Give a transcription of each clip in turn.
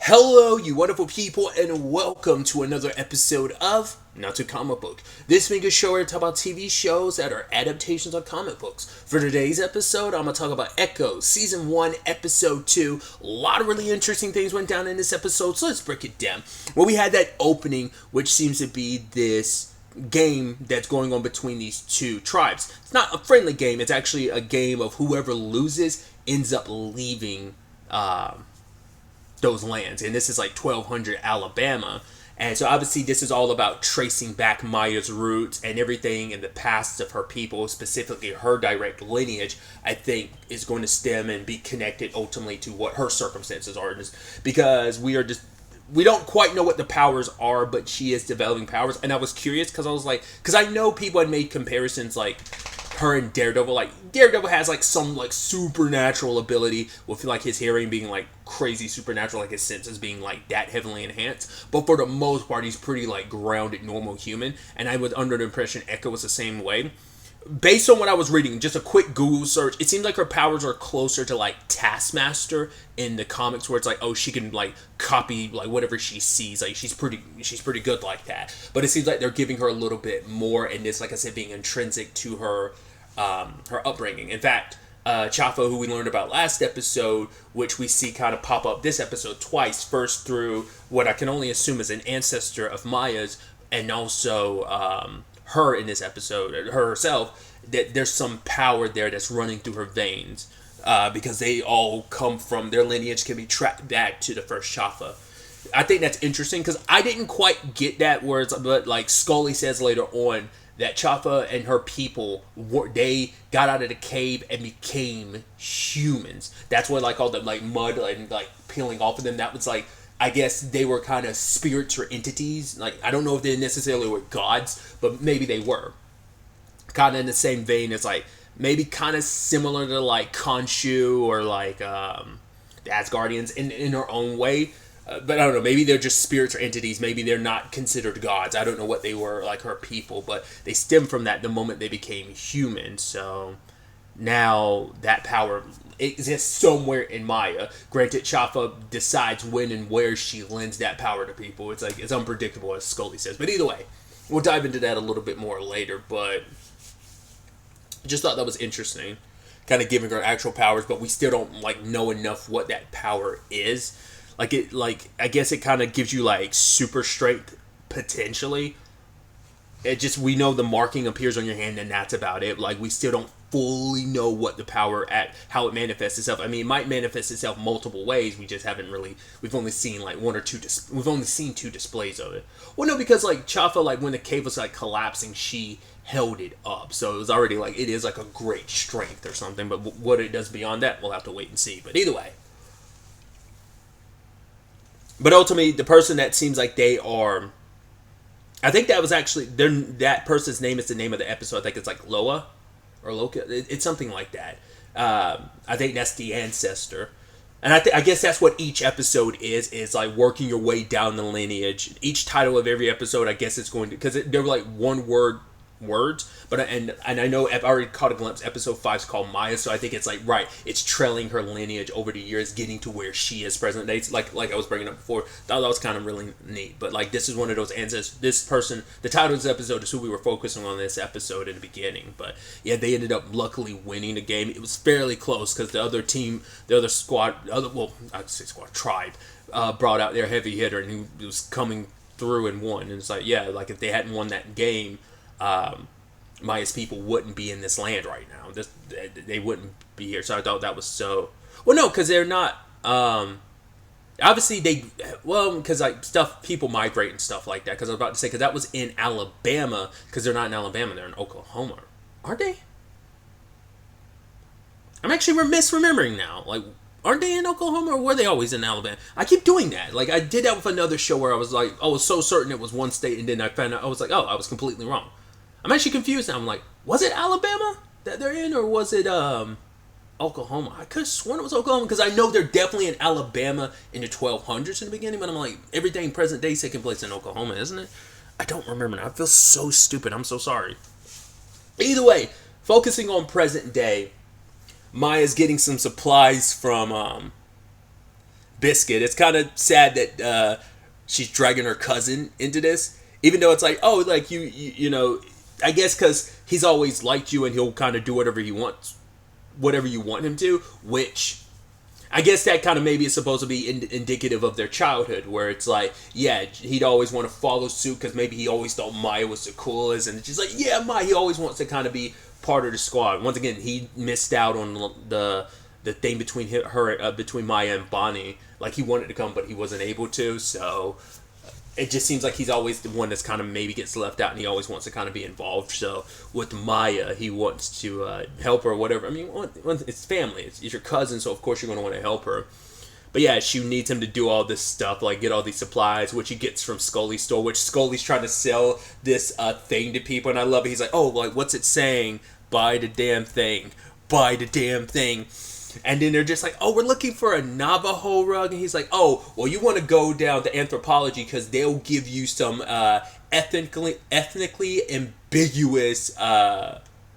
Hello, you wonderful people, and welcome to another episode of Not to Comic Book. This being a show where I talk about TV shows that are adaptations of comic books. For today's episode, I'm going to talk about Echo, Season 1, Episode 2. A lot of really interesting things went down in this episode, so let's break it down. Well, we had that opening, which seems to be this game that's going on between these two tribes. It's not a friendly game, it's actually a game of whoever loses ends up leaving those lands, and this is like 1200 Alabama. And so obviously this is all about tracing back Maya's roots and everything in the past of her people, specifically her direct lineage. I think is going to stem and be connected ultimately to what her circumstances are, because we don't quite know what the powers are, but she is developing powers. And I was curious because I know people had made comparisons like her and Daredevil. Like Daredevil has like some like supernatural ability with like his hearing being like crazy supernatural, like his senses being like that heavily enhanced. But for the most part, he's pretty like grounded, normal human. And I was under the impression Echo was the same way. Based on what I was reading, just a quick Google search, it seems like her powers are closer to like Taskmaster in the comics, where it's like, oh, she can like copy like whatever she sees, like she's pretty good like that. But it seems like they're giving her a little bit more, and this, like I said, being intrinsic to her her upbringing. In fact, Chafa, who we learned about last episode, which we see kind of pop up this episode twice, first through what I can only assume is an ancestor of Maya's, and also her in this episode, her herself, that there's some power there that's running through her veins, because they all come from, their lineage can be tracked back to the first Chafa. I think that's interesting because I didn't quite get that words, but like Scully says later on that Chafa and her people they got out of the cave and became humans. That's what like all the like mud and like peeling off of them. That was like, I guess they were kind of spirits or entities. Like, I don't know if they necessarily were gods, but maybe they were. Kind of in the same vein as, like, maybe kind of similar to, like, Khonshu or, like, the Asgardians in their own way. But I don't know, maybe they're just spirits or entities. Maybe they're not considered gods. I don't know what they were, like, her people. But they stem from that the moment they became human. So now that power exists somewhere in Maya. Granted, Chafa decides when and where she lends that power to people. It's like, it's unpredictable, as Scully says. But either way, we'll dive into that a little bit more later. But just thought that was interesting, kind of giving her actual powers, but we still don't like know enough what that power is. I guess it kind of gives you like super strength potentially. It just, we know the marking appears on your hand, and that's about it. Like, we still don't fully know what the power how it manifests itself. I mean, it might manifest itself multiple ways. We just haven't really, we've only seen like one or two we've only seen two displays of it. Well, no, because like Chafa, like when the cave was like collapsing, she held it up, so it was already like, it is like a great strength or something. But what it does beyond that, we'll have to wait and see. But either way, but ultimately, the person that seems like they are, I think that was actually that person's name is the name of the episode. I think it's like Loa or Loka. It's something like that. I think that's the ancestor, and I guess that's what each episode is like, working your way down the lineage. Each title of every episode, I guess it's going to, because they're like one word words, but and I know I've already caught a glimpse. Episode 5 is called Maya, so I think it's like, right, it's trailing her lineage over the years, getting to where she is present day. Like I was bringing up before, thought that was kind of really neat. But like, this is one of those ancestors. This person, the title of this episode is who we were focusing on this episode in the beginning. But yeah, they ended up luckily winning the game. It was fairly close because the other team, the other squad, I'd say squad, tribe, brought out their heavy hitter, and he was coming through and won. And it's like, yeah, like if they hadn't won that game, Maya's people wouldn't be in this land right now. They wouldn't be here. So I thought that was so. Well, no, because they're not. Obviously, because like stuff, people migrate and stuff like that. Because I was about to say, because that was in Alabama. Because they're not in Alabama, they're in Oklahoma, aren't they? I'm actually misremembering now. Like, aren't they in Oklahoma, or were they always in Alabama? I keep doing that. Like, I did that with another show where I was like, I was so certain it was one state, and then I found out, I was like, oh, I was completely wrong. I'm actually confused now. I'm like, was it Alabama that they're in, or was it Oklahoma? I could have sworn it was Oklahoma, because I know they're definitely in Alabama in the 1200s in the beginning, but I'm like, everything present day is taking place in Oklahoma, isn't it? I don't remember now. I feel so stupid. I'm so sorry. Either way, focusing on present day, Maya's getting some supplies from Biscuit. It's kind of sad that she's dragging her cousin into this, even though it's like, oh, like you know, I guess because he's always liked you and he'll kind of do whatever he wants, whatever you want him to, which I guess that kind of maybe is supposed to be indicative of their childhood, where it's like, yeah, he'd always want to follow suit because maybe he always thought Maya was the coolest, and she's like, yeah, Maya, he always wants to kind of be part of the squad. Once again, he missed out on the thing between between Maya and Bonnie. Like, he wanted to come, but he wasn't able to, so it just seems like he's always the one that's kind of maybe gets left out, and he always wants to kind of be involved. So with Maya, he wants to help her or whatever. I mean, it's family. It's your cousin, so of course you're going to want to help her. But yeah, she needs him to do all this stuff, like get all these supplies, which he gets from Scully's store, which Scully's trying to sell this thing to people, and I love it. He's like, oh, like, what's it saying? Buy the damn thing. Buy the damn thing. And then they're just like, oh, we're looking for a Navajo rug. And he's like, oh, well, you want to go down to Anthropology because they'll give you some ethnically ambiguous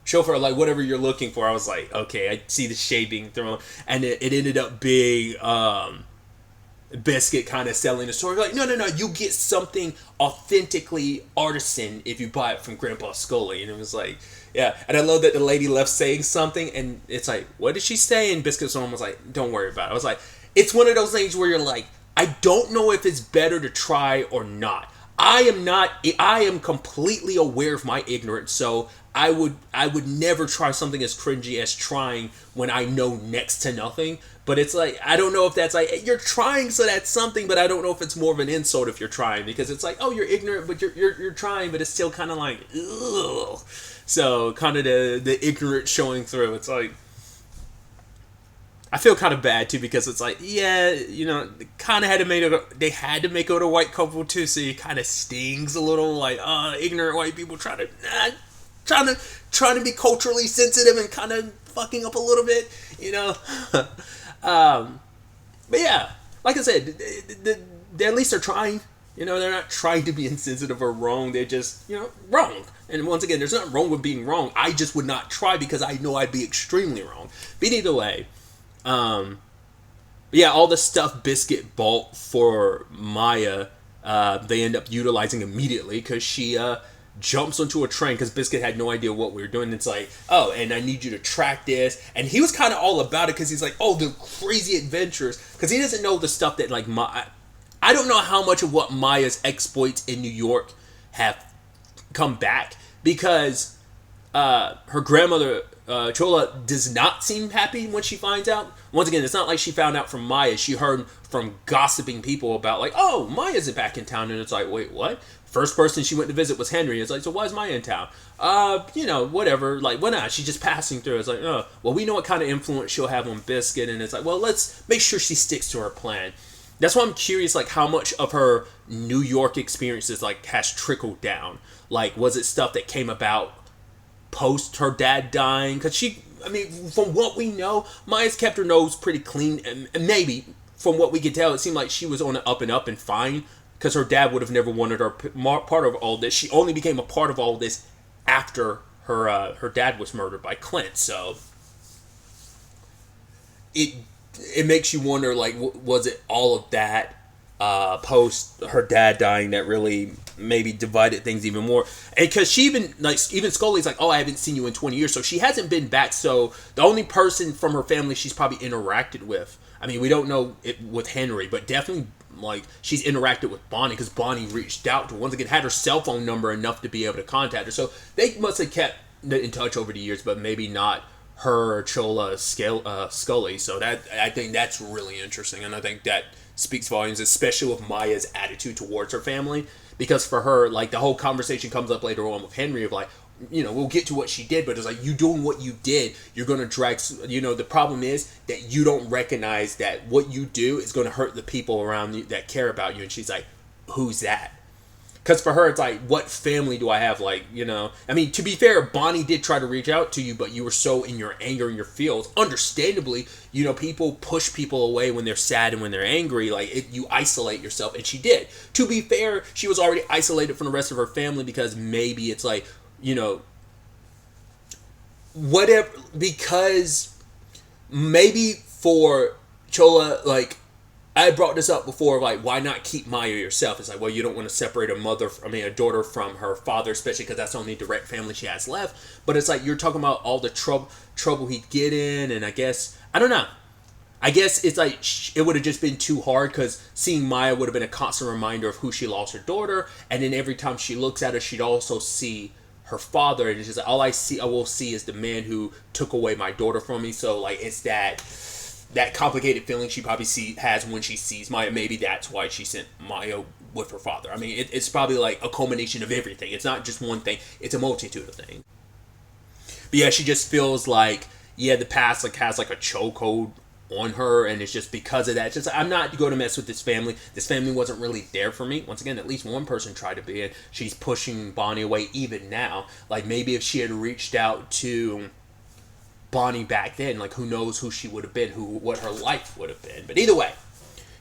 chauffeur, like whatever you're looking for. I was like, okay, I see the shade being thrown. And it ended up being Biscuit kind of selling the story. Like, no, you get something authentically artisan if you buy it from Grandpa Scully. And it was like, yeah. And I love that the lady left saying something, and it's like, what did she say? And Biscuit's mom was like, don't worry about it. I was like, it's one of those things where you're like, I don't know if it's better to try or not. I am completely aware of my ignorance, so I would never try something as cringy as trying when I know next to nothing. But it's like, I don't know if that's like, you're trying, so that's something, but I don't know if it's more of an insult if you're trying, because it's like, oh, you're ignorant, but you're trying, but it's still kind of like, ugh. So kind of the ignorance showing through. It's like, I feel kind of bad too, because it's like, yeah, you know, kind of had to make it. They had to make it a white couple too, so it kind of stings a little, like, ignorant white people trying to be culturally sensitive and kind of fucking up a little bit, you know. But yeah, like I said, they at least they're trying. You know, they're not trying to be insensitive or wrong. They're just, you know, wrong. And once again, there's nothing wrong with being wrong. I just would not try because I know I'd be extremely wrong. But either way, yeah, all the stuff Biscuit bought for Maya, they end up utilizing immediately because she jumps onto a train because Biscuit had no idea what we were doing. It's like, oh, and I need you to track this. And he was kind of all about it because he's like, oh, the crazy adventures. Because he doesn't know the stuff that, like, I don't know how much of what Maya's exploits in New York have come back, because her grandmother, Chola, does not seem happy when she finds out. Once again, it's not like she found out from Maya. She heard from gossiping people about, like, oh, Maya's back in town. And it's like, wait, what? First person she went to visit was Henry. It's like, so why is Maya in town? You know, whatever. Like, why not? She's just passing through. It's like, oh, well, we know what kind of influence she'll have on Biscuit. And it's like, well, let's make sure she sticks to her plan. That's why I'm curious, like, how much of her New York experiences, like, has trickled down. Like, was it stuff that came about post her dad dying? Because she, I mean, from what we know, Maya's kept her nose pretty clean. And maybe, from what we could tell, it seemed like she was on the up and up and fine. Because her dad would have never wanted her part of all this. She only became a part of all this after her dad was murdered by Clint. So it makes you wonder, like, was it all of that post her dad dying that really maybe divided things even more? And because she even Scully's like, oh, I haven't seen you in 20 years, so she hasn't been back. So the only person from her family she's probably interacted with, I mean, we don't know it with Henry, but definitely, like, she's interacted with Bonnie, because Bonnie reached out to her, once again, had her cell phone number enough to be able to contact her. So they must have kept in touch over the years, but maybe not her, Chola, Scully. So that, I think that's really interesting, and I think that speaks volumes, especially with Maya's attitude towards her family, because for her, like, the whole conversation comes up later on with Henry of, like, you know, we'll get to what she did, but it's like, you doing what you did, you're going to drag, you know, the problem is that you don't recognize that what you do is going to hurt the people around you that care about you. And she's like, who's that? Because for her, it's like, what family do I have? Like, you know, I mean, to be fair, Bonnie did try to reach out to you, but you were so in your anger and your feels. Understandably, you know, people push people away when they're sad and when they're angry. Like, you isolate yourself, and she did. To be fair, she was already isolated from the rest of her family, because maybe it's like, you know, whatever, because maybe for Chola, like, I brought this up before, like, why not keep Maya yourself? It's like, well, you don't want to separate a daughter from her father, especially because that's the only direct family she has left. But it's like, you're talking about all the trouble he'd get in, and I guess, I don't know. I guess it's like, it would have just been too hard, because seeing Maya would have been a constant reminder of who she lost her daughter, and then every time she looks at her, she'd also see her father, and it's just like, all I will see is the man who took away my daughter from me. So, like, it's that complicated feeling she probably has when she sees Maya. Maybe that's why she sent Maya with her father. I mean, it's probably like a culmination of everything. It's not just one thing. It's a multitude of things. But yeah, she just feels like, yeah, the past like has like a chokehold on her, and it's just because of that. It's just, I'm not going to mess with this family. This family wasn't really there for me. Once again, at least one person tried to be, and she's pushing Bonnie away even now. Like, maybe if she had reached out to Bonnie back then, like, who knows who she would have been, what her life would have been. But either way,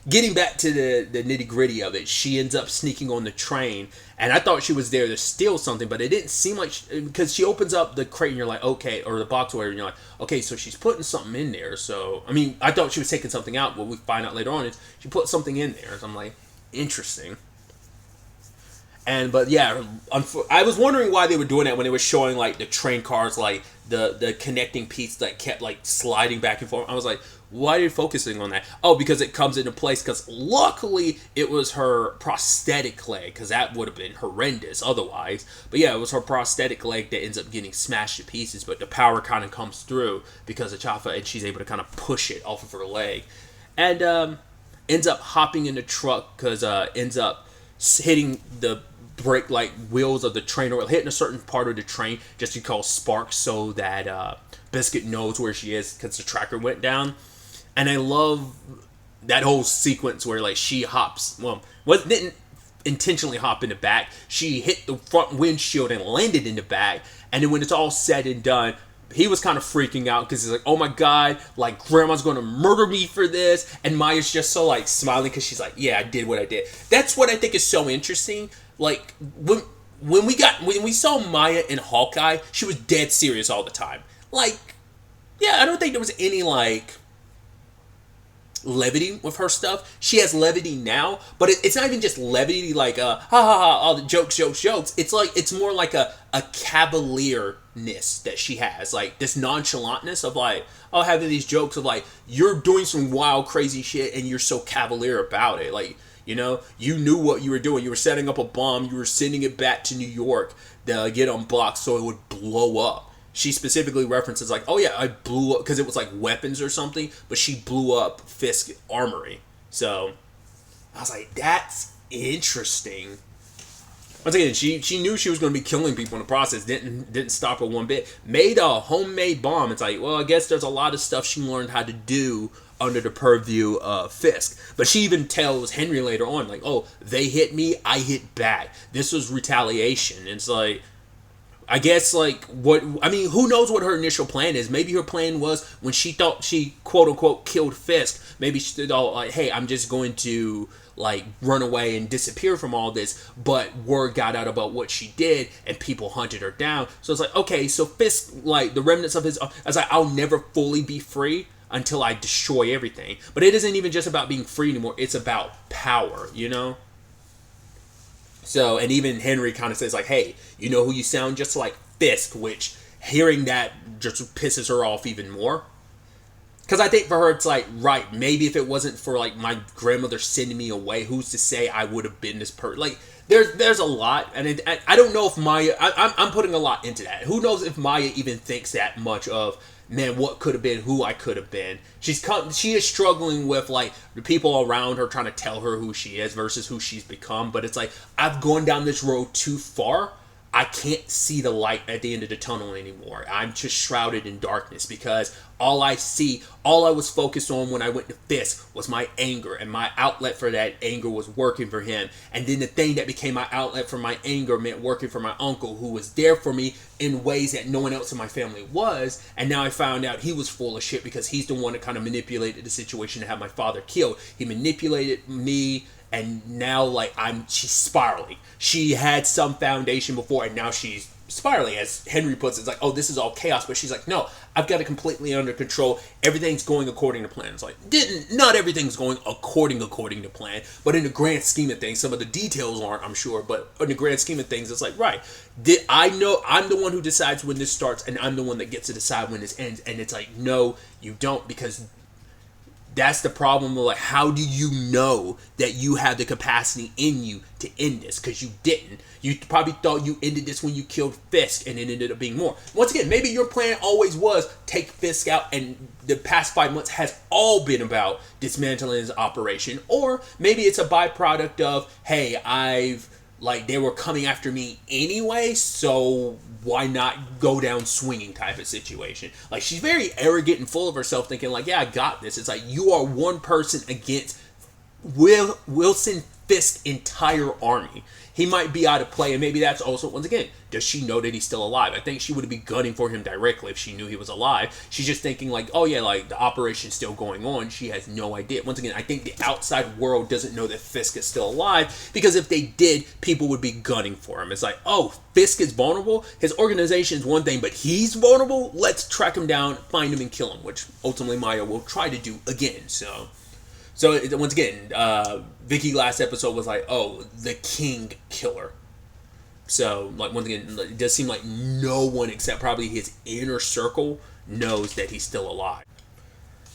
getting back to the nitty gritty of it, she ends up sneaking on the train, and I thought she was there to steal something, but it didn't seem like because she opens up the crate and you're like, okay, or the box or whatever, and you're like, okay, so she's putting something in there. So I mean, I thought she was taking something out. What we find out later on is she put something in there. So I'm like, interesting. But yeah, I was wondering why they were doing that when they were showing like the train cars, like the connecting piece that kept like sliding back and forth. I was like, why are you focusing on that? Oh, because it comes into place, because luckily it was her prosthetic leg, because that would have been horrendous otherwise. But yeah, it was her prosthetic leg that ends up getting smashed to pieces, but the power kind of comes through because of Chafa, and she's able to kind of push it off of her leg. And ends up hopping in the truck, because ends up hitting the brake like wheels of the train, or hitting a certain part of the train just to cause sparks, so that Biscuit knows where she is, because the tracker went down. And I love that whole sequence where like she hops, didn't intentionally hop in the back, she hit the front windshield and landed in the back. And then when it's all said and done, he was kind of freaking out, because he's like, oh my god, like, grandma's going to murder me for this. And Maya's just so like smiling, because she's like, yeah, I did what I did. That's what I think is so interesting. Like, when we saw Maya in Hawkeye, she was dead serious all the time. Like, yeah, I don't think there was any like levity with her stuff. She has levity now, but it's not even just levity like ha ha ha, all the jokes. It's like, it's more like a cavalierness that she has, like this nonchalantness of like, oh, having these jokes of like, you're doing some wild crazy shit and you're so cavalier about it. Like, you know, you knew what you were doing. You were setting up a bomb. You were sending it back to New York to get unblocked so it would blow up. She specifically references like, oh yeah, I blew up, because it was like weapons or something, but she blew up Fisk armory. So I was like, that's interesting. Once again, she knew she was going to be killing people in the process. Didn't stop her one bit. Made a homemade bomb. It's like, well, I guess there's a lot of stuff she learned how to do under the purview of Fisk. But she even tells Henry later on, like, oh, they hit me, I hit back. This was retaliation. It's like, I guess, like, who knows what her initial plan is. Maybe her plan was, when she thought she, quote-unquote, killed Fisk, maybe she thought, like, hey, I'm just going to, like, run away and disappear from all this, but word got out about what she did, and people hunted her down. So it's like, okay, so Fisk, like, the remnants of his, I was like, I'll never fully be free until I destroy everything. But it isn't even just about being free anymore, it's about power, you know? So, and even Henry kind of says like, hey, you know who you sound just like? Fisk, which hearing that just pisses her off even more. Because I think for her, it's like, right, maybe if it wasn't for like my grandmother sending me away, who's to say I would have been this person? Like, there's a lot, and I don't know if Maya, I'm putting a lot into that. Who knows if Maya even thinks that much of, man, what could have been, who I could have been. She is struggling with like the people around her trying to tell her who she is versus who she's become. But it's like, I've gone down this road too far. I can't see the light at the end of the tunnel anymore. I'm just shrouded in darkness, because all I was focused on when I went to Fisk was my anger, and my outlet for that anger was working for him. And then the thing that became my outlet for my anger meant working for my uncle, who was there for me in ways that no one else in my family was. And now I found out he was full of shit, because he's the one that kind of manipulated the situation to have my father killed. He manipulated me, and now like she's spiraling. She had some foundation before, and now she's spiraling, as Henry puts it. It's like, oh, this is all chaos, but she's like, no, I've got it completely under control. Everything's going according to plan. It's like, not everything's going according to plan, but in the grand scheme of things, some of the details aren't, I'm sure, but in the grand scheme of things, it's like, right, I know I'm the one who decides when this starts, and I'm the one that gets to decide when this ends, and it's like, no, you don't, because that's the problem. Like, how do you know that you have the capacity in you to end this? Because you didn't. You probably thought you ended this when you killed Fisk, and it ended up being more. Once again, maybe your plan always was take Fisk out, and the past 5 months has all been about dismantling his operation. Or maybe it's a byproduct of, hey, they were coming after me anyway, so why not go down swinging type of situation. Like, she's very arrogant and full of herself, thinking like, yeah, I got this. It's like, you are one person against Wilson Fisk's entire army. He might be out of play, and maybe that's also, once again, does she know that he's still alive? I think she would be gunning for him directly if she knew he was alive. She's just thinking like, oh yeah, like the operation's still going on. She has no idea. Once again, I think the outside world doesn't know that Fisk is still alive, because if they did, people would be gunning for him. It's like, oh, Fisk is vulnerable? His organization is one thing, but he's vulnerable? Let's track him down, find him, and kill him, which ultimately Maya will try to do again, So once again, Vicky last episode was like, oh, the king killer. So, like, once again, it does seem like no one except probably his inner circle knows that he's still alive.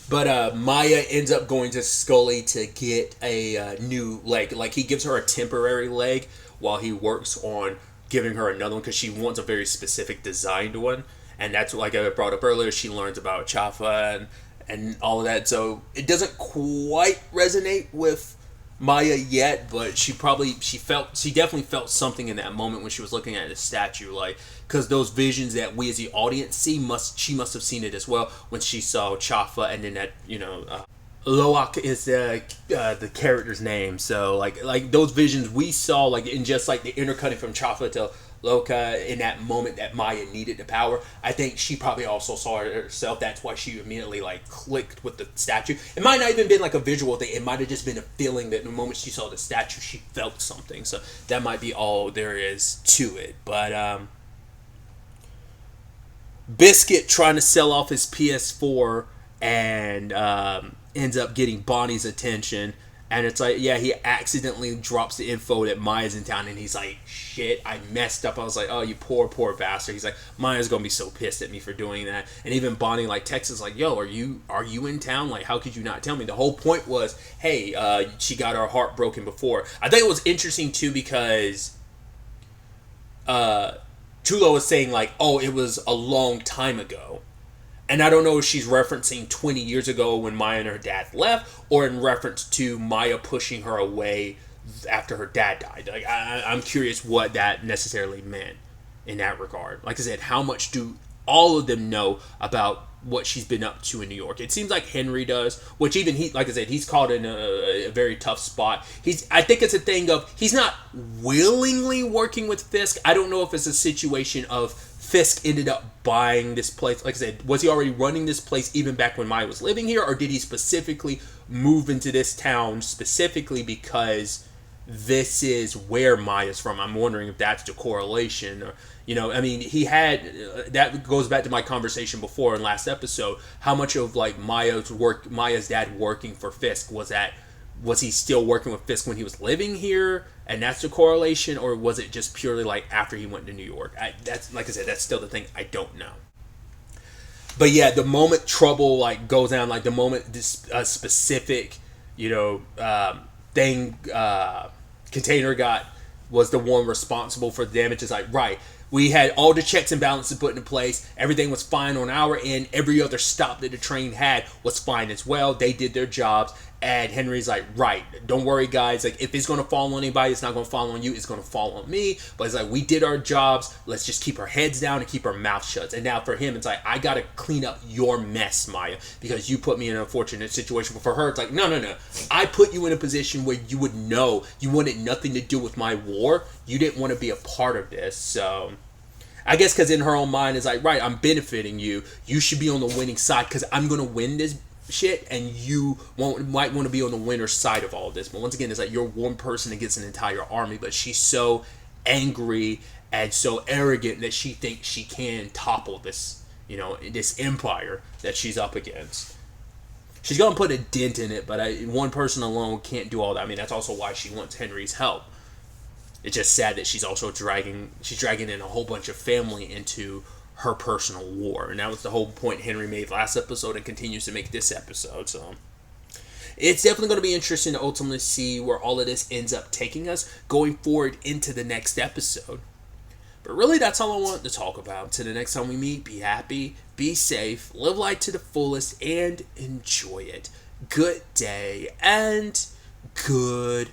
But Maya ends up going to Scully to get a new leg. Like, he gives her a temporary leg while he works on giving her another one, because she wants a very specific designed one. And that's, like I brought up earlier, she learns about Chafa and all of that. So it doesn't quite resonate with Maya yet, but she definitely felt something in that moment when she was looking at the statue, like, because those visions that we as the audience see, she must have seen it as well when she saw Chafa, and then that, Lowak is the character's name. So like those visions we saw, like, in just like the intercutting from Chafa to Loka in that moment that Maya needed the power, I think she probably also saw it herself. That's why she immediately like clicked with the statue. It might not even been like a visual thing. It might have just been a feeling that the moment she saw the statue, she felt something. So that might be all there is to it. But Biscuit trying to sell off his PS4 and ends up getting Bonnie's attention. And it's like, yeah, he accidentally drops the info that Maya's in town, and he's like, shit, I messed up. I was like, oh, you poor bastard. He's like, Maya's gonna be so pissed at me for doing that. And even Bonnie, like, texts us like, yo, are you in town? Like, how could you not tell me? The whole point was, hey, she got her heart broken before. I think it was interesting, too, because Chulo was saying, like, oh, it was a long time ago. And I don't know if she's referencing 20 years ago when Maya and her dad left, or in reference to Maya pushing her away after her dad died. Like, I'm curious what that necessarily meant in that regard. Like I said, how much do all of them know about what she's been up to in New York? It seems like Henry does, which even he, like I said, he's caught in a very tough spot. I think it's a thing of, he's not willingly working with Fisk. I don't know if it's a situation of Fisk ended up buying this place. Like I said, was he already running this place even back when Maya was living here? Or did he specifically move into this town specifically because this is where Maya's from? I'm wondering if that's the correlation. Or, I mean, he had... that goes back to my conversation before in last episode. How much of, like, Maya's dad working for Fisk was he still working with Fisk when he was living here, and that's the correlation, or was it just purely like after he went to New York? That's, like I said, that's still the thing. I don't know. But yeah, the moment trouble like goes down, like the moment this specific, thing container was the one responsible for the damage. It's like, right, we had all the checks and balances put into place. Everything was fine on our end. Every other stop that the train had was fine as well. They did their jobs. And Henry's like, right, don't worry, guys. Like, if it's going to fall on anybody, it's not going to fall on you. It's going to fall on me. But it's like, we did our jobs. Let's just keep our heads down and keep our mouth shut. And now for him, it's like, I got to clean up your mess, Maya, because you put me in an unfortunate situation. But for her, it's like, no. I put you in a position where you would know you wanted nothing to do with my war. You didn't want to be a part of this. So I guess because in her own mind, it's like, right, I'm benefiting you. You should be on the winning side because I'm going to win this shit, and you might want to be on the winner's side of all this. But once again, it's like you're one person against an entire army, but she's so angry and so arrogant that she thinks she can topple this, this empire that she's up against. She's gonna put a dent in it, but one person alone can't do all that. I mean, that's also why she wants Henry's help. It's just sad that she's also dragging in a whole bunch of family into her personal war, and that was the whole point Henry made last episode and continues to make this episode. So it's definitely going to be interesting to ultimately see where all of this ends up taking us going forward into the next episode. But really, that's all I wanted to talk about. Until the next time we meet, be happy, be safe, live life to the fullest, and enjoy it. Good day and good